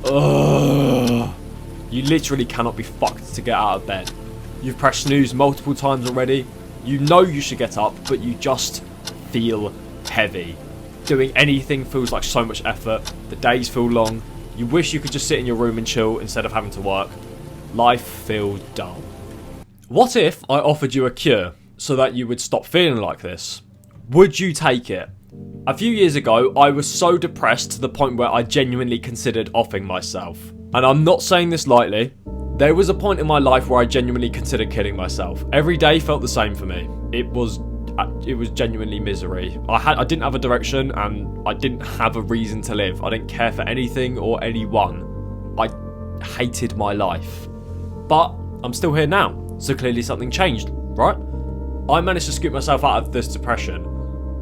Ugh. You literally cannot be fucked to get out of bed. You've pressed snooze multiple times already. You know you should get up, but you just feel heavy. Doing anything feels like so much effort. The days feel long. You wish you could just sit in your room and chill instead of having to work. Life feels dull. What if I offered you a cure so that you would stop feeling like this? Would you take it? A few years ago, I was so depressed to the point where I genuinely considered offing myself. And I'm not saying this lightly. There was a point in my life where I genuinely considered killing myself. Every day felt the same for me. It was genuinely misery. I didn't have a direction and I didn't have a reason to live. I didn't care for anything or anyone. I hated my life. But I'm still here now, so clearly something changed, right? I managed to scoop myself out of this depression.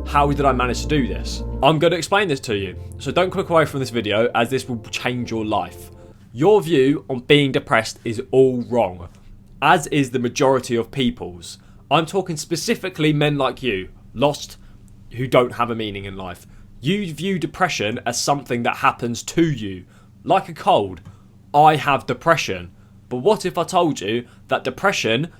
How did I manage to do this? I'm going to explain this to you, so don't click away from this video as this will change your life. Your view on being depressed is all wrong, as is the majority of people's. I'm talking specifically men like you, lost, who don't have a meaning in life. You view depression as something that happens to you, like a cold. I have depression. But what if I told you that depression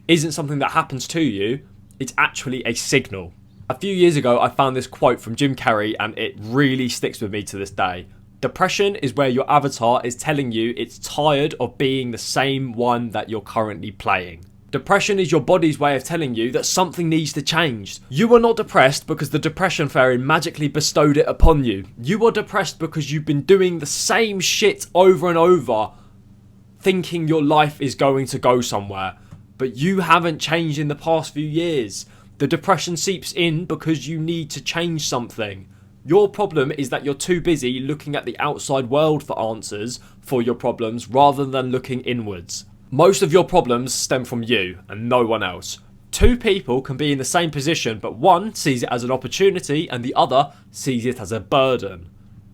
isn't something that happens to you, it's actually a signal? A few years ago, I found this quote from Jim Carrey and it really sticks with me to this day. Depression is where your avatar is telling you it's tired of being the same one that you're currently playing. Depression is your body's way of telling you that something needs to change. You are not depressed because the depression fairy magically bestowed it upon you. You are depressed because you've been doing the same shit over and over, thinking your life is going to go somewhere. But you haven't changed in the past few years. The depression seeps in because you need to change something. Your problem is that you're too busy looking at the outside world for answers for your problems rather than looking inwards. Most of your problems stem from you and no one else. Two people can be in the same position, but one sees it as an opportunity and the other sees it as a burden.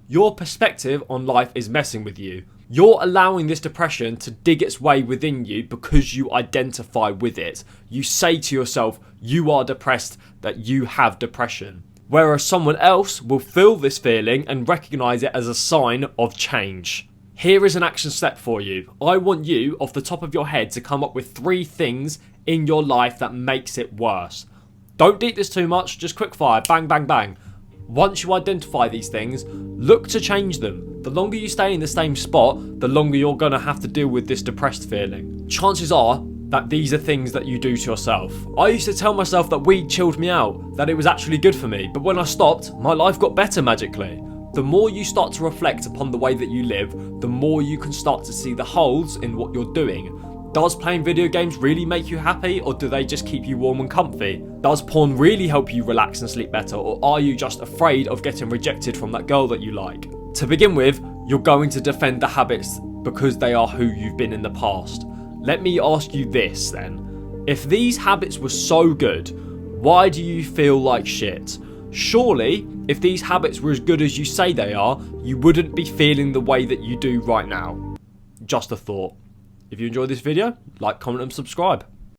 Your perspective on life is messing with you. You're allowing this depression to dig its way within you because you identify with it. You say to yourself, you are depressed, that you have depression. Whereas someone else will feel this feeling and recognise it as a sign of change. Here is an action step for you. I want you, off the top of your head, to come up with 3 things in your life that makes it worse. Don't deep this too much, just quick fire, bang, bang, bang. Once you identify these things, look to change them. The longer you stay in the same spot, the longer you're going to have to deal with this depressed feeling. Chances are that these are things that you do to yourself. I used to tell myself that weed chilled me out, that it was actually good for me, but when I stopped, my life got better magically. The more you start to reflect upon the way that you live, the more you can start to see the holes in what you're doing. Does playing video games really make you happy, or do they just keep you warm and comfy? Does porn really help you relax and sleep better, or are you just afraid of getting rejected from that girl that you like? To begin with, you're going to defend the habits because they are who you've been in the past. Let me ask you this then. If these habits were so good, why do you feel like shit? Surely, if these habits were as good as you say they are, you wouldn't be feeling the way that you do right now. Just a thought. If you enjoyed this video, like, comment and subscribe.